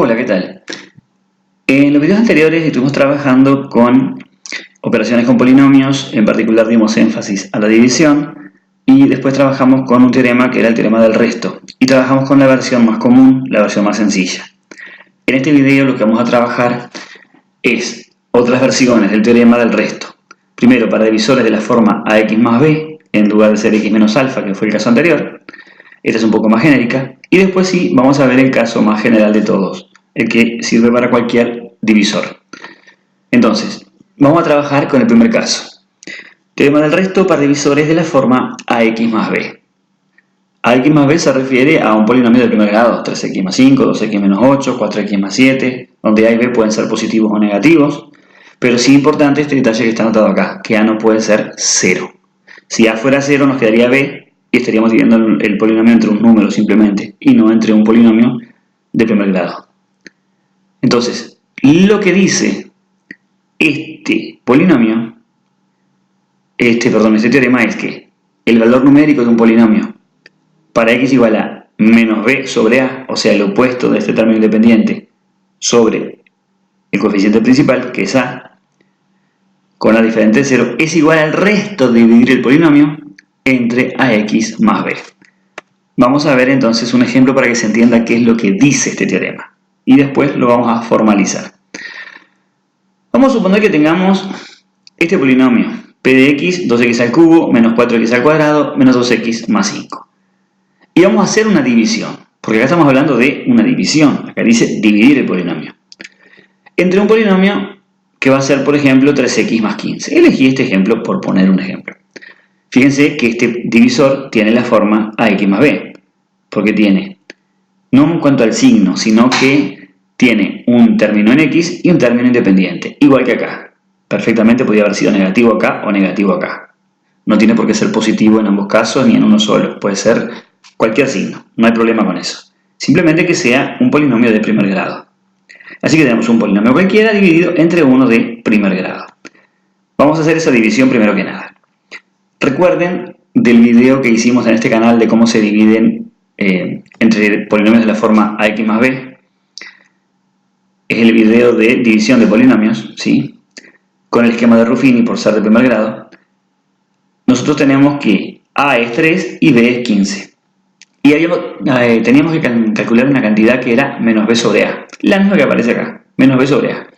Hola, ¿qué tal? En los videos anteriores estuvimos trabajando con operaciones con polinomios, en particular dimos énfasis a la división y después trabajamos con un teorema que era el teorema del resto y trabajamos con la versión más común, la versión más sencilla. En este video lo que vamos a trabajar es otras versiones del teorema del resto. Primero para divisores de la forma ax más b en lugar de ser x menos alfa, que fue el caso anterior. Esta es un poco más genérica. Y después sí, vamos a ver el caso más general de todos, el que sirve para cualquier divisor. Entonces, vamos a trabajar con el primer caso. Teorema del resto para divisores de la forma ax más b. Ax más b se refiere a un polinomio de primer grado, 3x más 5, 2x menos 8, 4x más 7, donde a y b pueden ser positivos o negativos, pero sí importante este detalle que está anotado acá, que a no puede ser 0. Si a fuera 0 nos quedaría b y estaríamos dividiendo el polinomio entre un número simplemente, y no entre un polinomio de primer grado. Entonces, lo que dice este polinomio, este teorema es que el valor numérico de un polinomio para x igual a menos b sobre a, o sea, el opuesto de este término independiente sobre el coeficiente principal, que es a, con a diferente de 0, es igual al resto de dividir el polinomio entre ax más b. Vamos a ver entonces un ejemplo para que se entienda qué es lo que dice este teorema. Y después lo vamos a formalizar. Vamos a suponer que tengamos este polinomio, p de x, 2x al cubo, menos 4x al cuadrado, menos 2x más 5. Y vamos a hacer una división, porque acá estamos hablando de una división. Acá dice dividir el polinomio. Entre un polinomio que va a ser, por ejemplo, 3x más 15. Elegí este ejemplo por poner un ejemplo. Fíjense que este divisor tiene la forma ax más b, porque tiene, no en cuanto al signo, sino que tiene un término en x y un término independiente, igual que acá. Perfectamente podría haber sido negativo acá o negativo acá. No tiene por qué ser positivo en ambos casos ni en uno solo, puede ser cualquier signo, no hay problema con eso. Simplemente que sea un polinomio de primer grado. Así que tenemos un polinomio cualquiera dividido entre uno de primer grado. Vamos a hacer esa división primero que nada. Recuerden del video que hicimos en este canal de cómo se dividen entre polinomios de la forma ax más b. Es el video de división de polinomios, ¿sí? Con el esquema de Ruffini por ser de primer grado. Nosotros tenemos que a es 3 y b es 15. Y teníamos que calcular una cantidad que era menos b sobre a. La misma que aparece acá, menos b sobre a.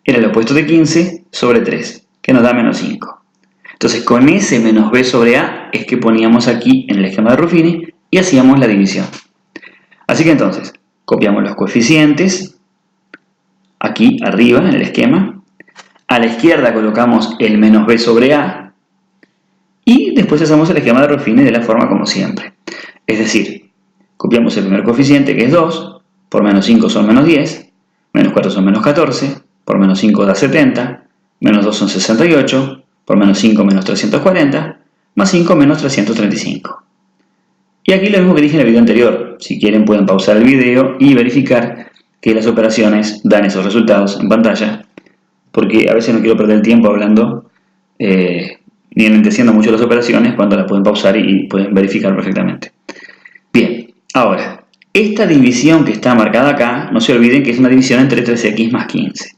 Era el opuesto de 15 sobre 3, que nos da menos 5. Entonces, con ese menos b sobre a es que poníamos aquí en el esquema de Ruffini y hacíamos la división. Así que entonces, copiamos los coeficientes aquí arriba en el esquema. A la izquierda colocamos el menos b sobre a y después hacemos el esquema de Ruffini de la forma como siempre. Es decir, copiamos el primer coeficiente que es 2, por menos 5 son menos 10, menos 4 son menos 14, por menos 5 da 70, menos 2 son 68, por menos 5 menos 340, más 5 menos 335. Y aquí lo mismo que dije en el video anterior. Si quieren pueden pausar el video y verificar que las operaciones dan esos resultados en pantalla, porque a veces no quiero perder el tiempo hablando ni enlenteciendo mucho las operaciones cuando las pueden pausar y pueden verificar perfectamente. Bien, ahora, esta división que está marcada acá, no se olviden que es una división entre 3x más 15.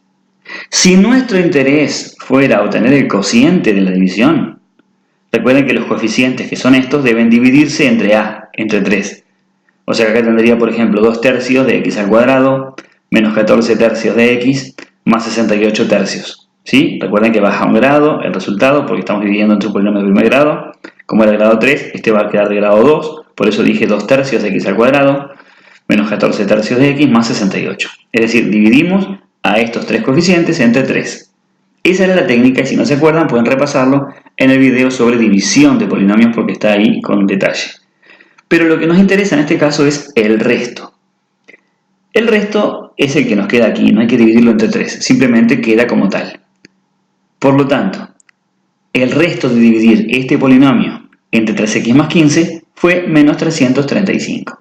Si nuestro interés fuera obtener el cociente de la división, recuerden que los coeficientes que son estos deben dividirse entre a, entre 3. O sea que acá tendría, por ejemplo, 2 tercios de x al cuadrado, menos 14 tercios de x, más 68 tercios. ¿Sí? Recuerden que baja un grado el resultado, porque estamos dividiendo entre un polinomio de primer grado. Como era de grado 3, este va a quedar de grado 2, por eso dije 2 tercios de x al cuadrado, menos 14 tercios de x, más 68. Es decir, dividimos a estos tres coeficientes entre 3. Esa era la técnica y si no se acuerdan pueden repasarlo en el video sobre división de polinomios porque está ahí con detalle. Pero lo que nos interesa en este caso es el resto. El resto es el que nos queda aquí, no hay que dividirlo entre 3, simplemente queda como tal. Por lo tanto, el resto de dividir este polinomio entre 3x más 15 fue menos 335.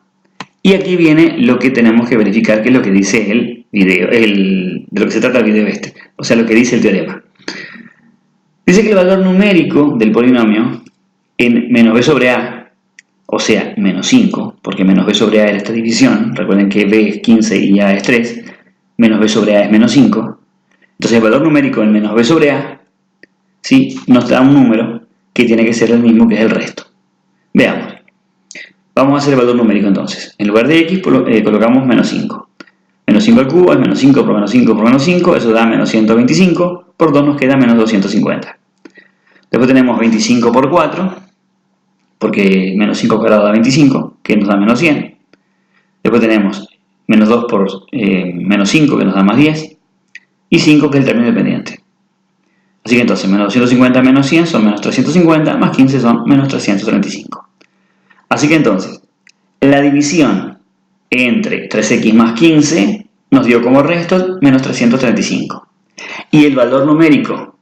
Y aquí viene lo que tenemos que verificar, que es lo que dice el video, de lo que se trata el video este, o sea, lo que dice el teorema. Dice que el valor numérico del polinomio en menos b sobre a o sea, menos 5, porque menos b sobre a era esta división, recuerden que b es 15 y a es 3, menos b sobre a es menos 5, entonces el valor numérico en menos b sobre a, ¿sí?, nos da un número que tiene que ser el mismo que es el resto. Veamos. Vamos a hacer el valor numérico entonces. En lugar de x colocamos menos 5. Menos 5 al cubo es menos 5 por menos 5 por menos 5, eso da menos 125, por 2 nos queda menos 250. Después tenemos 25 por 4, porque menos 5 cuadrado da 25, que nos da menos 100. Después tenemos menos 2 por menos 5, que nos da más 10. Y 5, que es el término independiente. Así que entonces, menos 250 menos 100 son menos 350, más 15 son menos 335. Así que entonces, la división entre 3x más 15 nos dio como resto menos 335. Y el valor numérico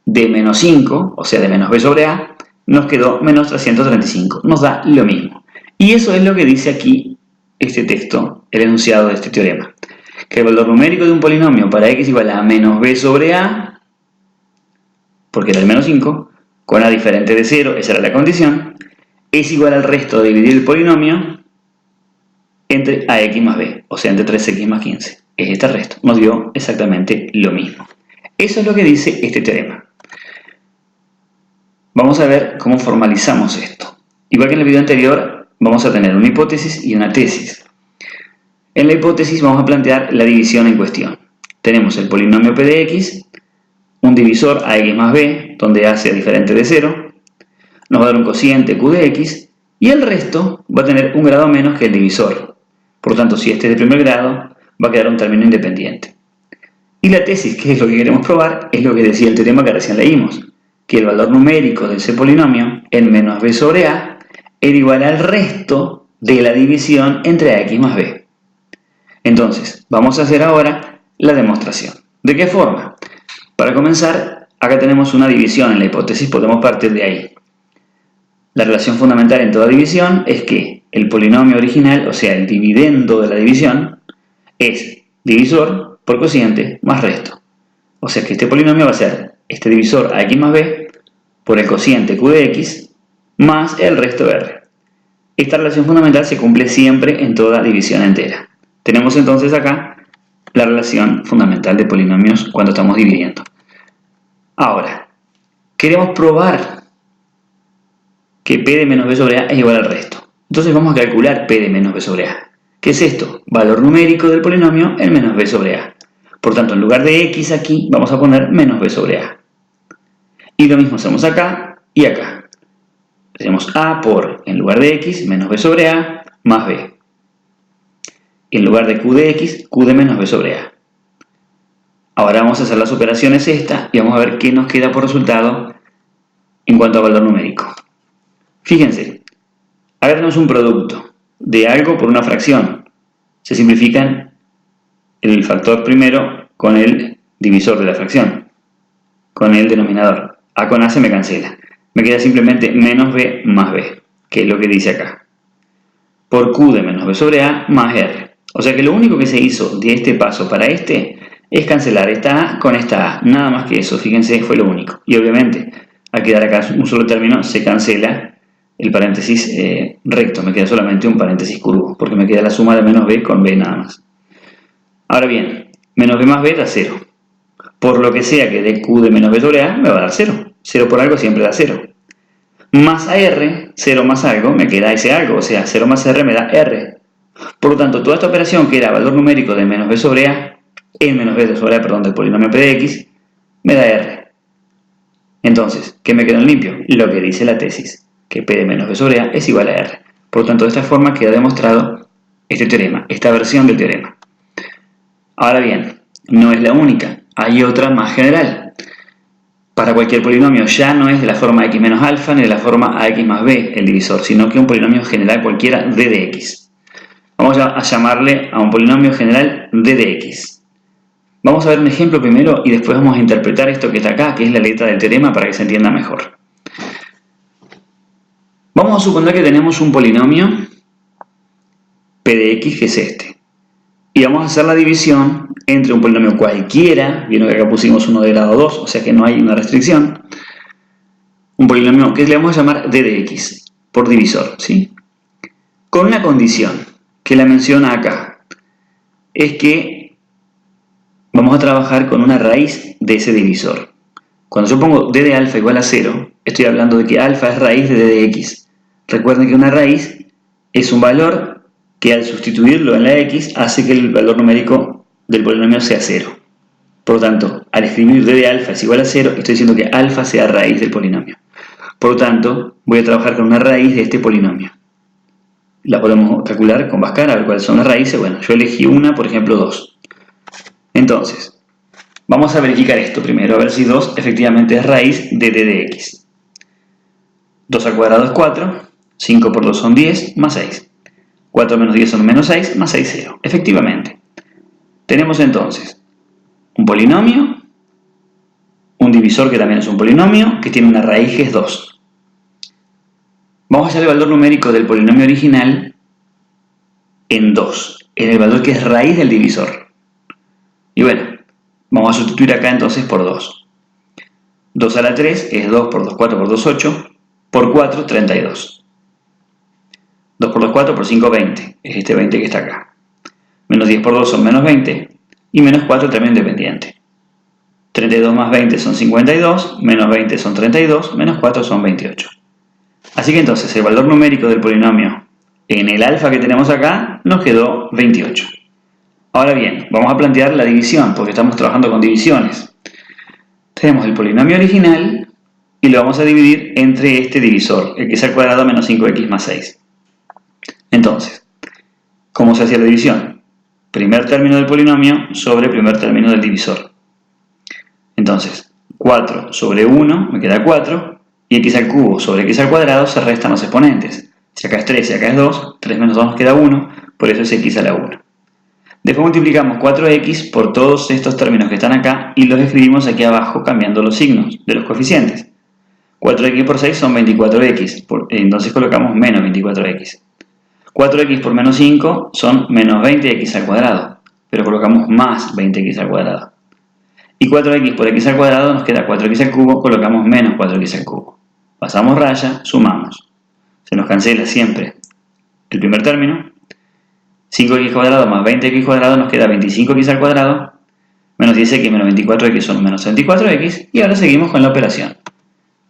de menos 5, o sea, de menos b sobre a, nos quedó menos 335. Nos da lo mismo. Y eso es lo que dice aquí este texto, el enunciado de este teorema. Que el valor numérico de un polinomio para x igual a menos b sobre a, porque era el menos 5, con a diferente de 0, esa era la condición, es igual al resto de dividir el polinomio entre ax más b, o sea, entre 3x más 15. Es este resto. Nos dio exactamente lo mismo. Eso es lo que dice este teorema. Vamos a ver cómo formalizamos esto. Igual que en el video anterior, vamos a tener una hipótesis y una tesis. En la hipótesis vamos a plantear la división en cuestión. Tenemos el polinomio p de x, un divisor ax más b, donde a sea diferente de 0, nos va a dar un cociente q de x, y el resto va a tener un grado menos que el divisor. Por lo tanto, si este es de primer grado, va a quedar un término independiente. Y la tesis, que es lo que queremos probar, es lo que decía el teorema que recién leímos, que el valor numérico de ese polinomio, en menos b sobre a, era igual al resto de la división entre ax más b. Entonces, vamos a hacer ahora la demostración. ¿De qué forma? Para comenzar, acá tenemos una división en la hipótesis, podemos partir de ahí. La relación fundamental en toda división es que el polinomio original, o sea, el dividendo de la división, es divisor por cociente más resto. O sea que este polinomio va a ser este divisor ax más b por el cociente q de x más el resto r. Esta relación fundamental se cumple siempre en toda división entera. Tenemos entonces acá la relación fundamental de polinomios cuando estamos dividiendo. Ahora, queremos probar que p de menos b sobre a es igual al resto. Entonces vamos a calcular p de menos b sobre a. ¿Qué es esto? Valor numérico del polinomio en menos b sobre a. Por tanto, en lugar de x aquí, vamos a poner menos b sobre a. Y lo mismo hacemos acá y acá. Tenemos a por, en lugar de x, menos b sobre a, más b. Y en lugar de q de x, q de menos b sobre a. Ahora vamos a hacer las operaciones estas y vamos a ver qué nos queda por resultado en cuanto a valor numérico. Fíjense, acá tenemos un producto de algo por una fracción. Se simplifican el factor primero con el divisor de la fracción, con el denominador. A con a se me cancela. Me queda simplemente menos b más b, que es lo que dice acá. Por q de menos b sobre a más r. O sea que lo único que se hizo de este paso para este es cancelar esta a con esta a. Nada más que eso, fíjense, fue lo único. Y obviamente, al quedar acá un solo término, se cancela el paréntesis recto. Me queda solamente un paréntesis curvo, porque me queda la suma de menos b con b nada más. Ahora bien, menos b más b da 0. Por lo que sea que dé q de menos b sobre a, me va a dar 0. 0 por algo siempre da 0. Más a r, 0 más algo, me queda ese algo. O sea, 0 más r me da r. Por lo tanto, toda esta operación que era valor numérico de menos b sobre a, en menos b sobre a, perdón, del polinomio p de x, me da r. Entonces, ¿qué me quedó en limpio? Lo que dice la tesis, que p de menos b sobre a es igual a r. Por lo tanto, de esta forma queda demostrado este teorema, esta versión del teorema. Ahora bien, no es la única, hay otra más general. Para cualquier polinomio ya no es de la forma x menos alfa ni de la forma ax más b el divisor, sino que un polinomio general cualquiera d de x. Vamos a llamarle a un polinomio general d de x. Vamos a ver un ejemplo primero y después vamos a interpretar esto que está acá, que es la letra del teorema, para que se entienda mejor. Vamos a suponer que tenemos un polinomio p de x, que es este. Y vamos a hacer la división entre un polinomio cualquiera, vieron que acá pusimos uno de grado 2, o sea que no hay una restricción. Un polinomio que le vamos a llamar d de x, por divisor, ¿sí? con una condición que la menciona acá. Es que vamos a trabajar con una raíz de ese divisor. Cuando yo pongo d de alfa igual a 0, estoy hablando de que alfa es raíz de d de x. Recuerden que una raíz es un valor que al sustituirlo en la x hace que el valor numérico del polinomio sea 0. Por lo tanto, al escribir d de alfa es igual a 0, estoy diciendo que alfa sea raíz del polinomio. Por lo tanto, voy a trabajar con una raíz de este polinomio. La podemos calcular con Bhaskara, a ver cuáles son las raíces. Bueno, yo elegí una, por ejemplo 2. Entonces, vamos a verificar esto primero, a ver si 2 efectivamente es raíz de d de x. 2 al cuadrado es 4, 5 por 2 son 10, más 6. 4 menos 10 son menos 6, más 6, 0. Efectivamente, tenemos entonces un polinomio, un divisor que también es un polinomio, que tiene una raíz que es 2. Vamos a hallar el valor numérico del polinomio original en 2, en el valor que es raíz del divisor. Y bueno, vamos a sustituir acá entonces por 2. 2 a la 3 es 2 por 2, 4 por 2, 8, por 4, 32. 2 por 2, 4, por 5, 20, es este 20 que está acá. Menos 10 por 2 son menos 20, y menos 4 también independiente. 32 más 20 son 52, menos 20 son 32, menos 4 son 28. Así que entonces el valor numérico del polinomio en el alfa que tenemos acá nos quedó 28. Ahora bien, vamos a plantear la división, porque estamos trabajando con divisiones. Tenemos el polinomio original y lo vamos a dividir entre este divisor, x al cuadrado menos 5x más 6. Entonces, ¿cómo se hace la división? Primer término del polinomio sobre primer término del divisor. Entonces, 4 sobre 1 me queda 4, y x al cubo sobre x al cuadrado se restan los exponentes. Si acá es 3 y acá es 2, 3 menos 2 nos queda 1, por eso es x a la 1. Después multiplicamos 4x por todos estos términos que están acá y los escribimos aquí abajo cambiando los signos de los coeficientes. 4x por 6 son 24x, entonces colocamos menos 24x. 4x por menos 5 son menos 20x al cuadrado, pero colocamos más 20x al cuadrado. Y 4x por x al cuadrado nos queda 4x al cubo, colocamos menos 4x al cubo. Pasamos raya, sumamos. Se nos cancela siempre el primer término. 5x cuadrado más 20x cuadrado nos queda 25x al cuadrado, menos 10x menos 24x son menos 24x, y ahora seguimos con la operación.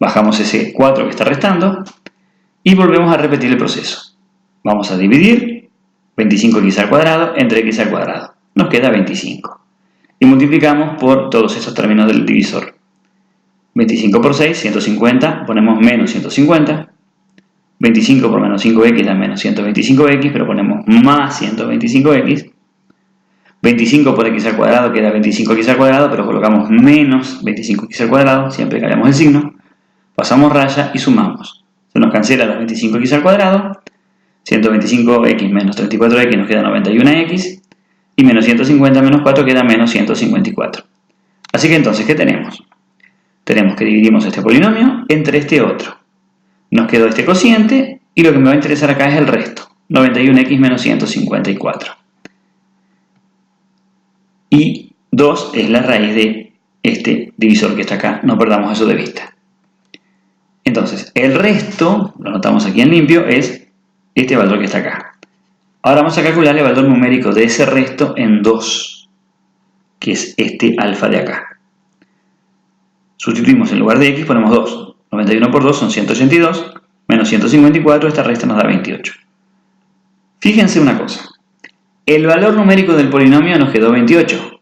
Bajamos ese 4 que está restando y volvemos a repetir el proceso. Vamos a dividir 25x al cuadrado entre x al cuadrado. Nos queda 25. Y multiplicamos por todos estos términos del divisor. 25 por 6, 150, ponemos menos 150. 25 por menos 5x da menos 125x, pero ponemos más 125x. 25 por x al cuadrado queda 25x al cuadrado, pero colocamos menos 25x al cuadrado, siempre cambiamos el signo. Pasamos raya y sumamos. Se nos cancela los 25x al cuadrado. 125x menos 34x nos queda 91x. Y menos 150 menos 4 queda menos 154. Así que entonces, ¿qué tenemos? Tenemos que dividimos este polinomio entre este otro. Nos quedó este cociente y lo que me va a interesar acá es el resto. 91x menos 154. Y 2 es la raíz de este divisor que está acá. No perdamos eso de vista. Entonces, el resto, lo anotamos aquí en limpio, es este valor que está acá. Ahora vamos a calcular el valor numérico de ese resto en 2, que es este alfa de acá. Sustituimos en lugar de x, ponemos 2. 91 por 2 son 182, menos 154, esta resta nos da 28. Fíjense una cosa, el valor numérico del polinomio nos quedó 28,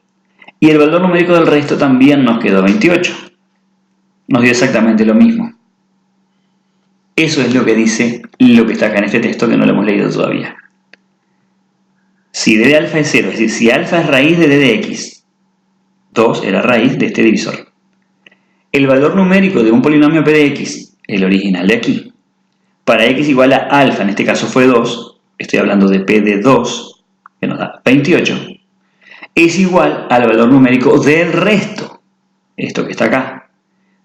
y el valor numérico del resto también nos quedó 28. Nos dio exactamente lo mismo. Eso es lo que dice lo que está acá en este texto que no lo hemos leído todavía. Si d de alfa es 0, es decir, si alfa es raíz de d de x, 2 era raíz de este divisor. El valor numérico de un polinomio p de x, el original de aquí, para x igual a alfa, en este caso fue 2, estoy hablando de p de 2, que nos da 28, es igual al valor numérico del resto, esto que está acá,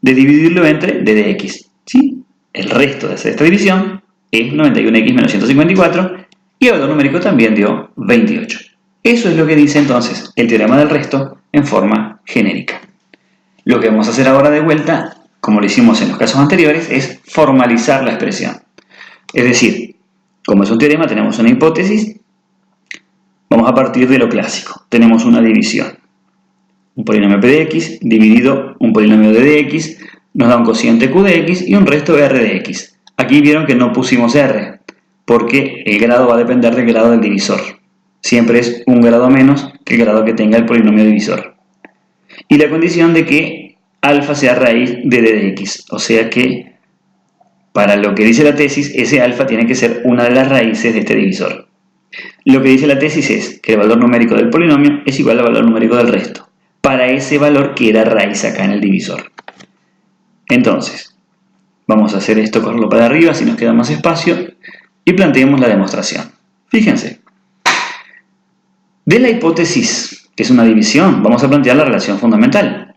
de dividirlo entre d de x. ¿Sí? El resto de hacer esta división es 91x menos 154, y el valor numérico también dio 28. Eso es lo que dice entonces el teorema del resto en forma genérica. Lo que vamos a hacer ahora de vuelta, como lo hicimos en los casos anteriores, es formalizar la expresión. Es decir, Como es un teorema, tenemos una hipótesis. Vamos a partir de lo clásico. Tenemos una división. Un polinomio p de x dividido un polinomio d de x nos da un cociente q de x y un resto r de x. Aquí vieron que no pusimos r, porque el grado va a depender del grado del divisor. Siempre es un grado menos que el grado que tenga el polinomio divisor. Y la condición de que alfa sea raíz de d de x. O sea que, para lo que dice la tesis, ese alfa tiene que ser una de las raíces de este divisor. Lo que dice la tesis es que el valor numérico del polinomio es igual al valor numérico del resto, para ese valor que era raíz acá en el divisor. Entonces, vamos a hacer esto, correrlo para arriba, así nos queda más espacio, y planteemos la demostración. Fíjense. De la hipótesis, que es una división, vamos a plantear la relación fundamental.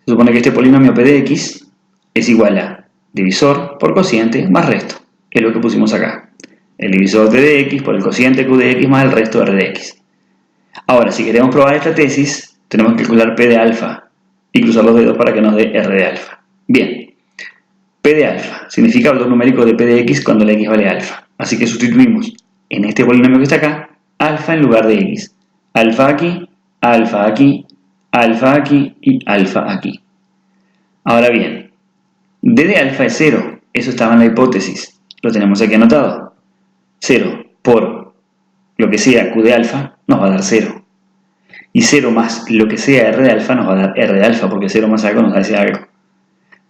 Se supone que este polinomio p de x es igual a divisor por cociente más resto. Es lo que pusimos acá. El divisor t de x por el cociente q de x más el resto r de x. Ahora, si queremos probar esta tesis, tenemos que calcular p de alfa y cruzar los dedos para que nos dé r de alfa. Bien, p de alfa significa valor numérico de p de x cuando la x vale alfa. Así que sustituimos en este polinomio que está acá, alfa en lugar de x. Alfa aquí, alfa aquí, alfa aquí y alfa aquí. Ahora bien, d de alfa es 0. Eso estaba en la hipótesis. Lo tenemos aquí anotado. 0 por lo que sea q de alfa nos va a dar 0. Y 0 más lo que sea r de alfa nos va a dar r de alfa, porque 0 más algo nos da ese algo.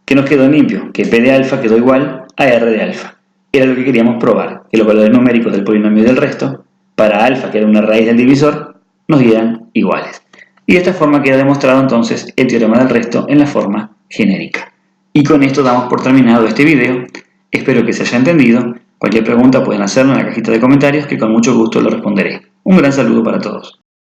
¿Qué nos quedó limpio? Que p de alfa quedó igual a r de alfa. Era lo que queríamos probar, que los valores numéricos del polinomio y del resto, para alfa, que era una raíz del divisor, nos dieran iguales. Y de esta forma queda demostrado entonces el teorema del resto en la forma genérica. Y con esto damos por terminado este video. Espero que se haya entendido. Cualquier pregunta pueden hacerlo en la cajita de comentarios, que con mucho gusto lo responderé. Un gran saludo para todos.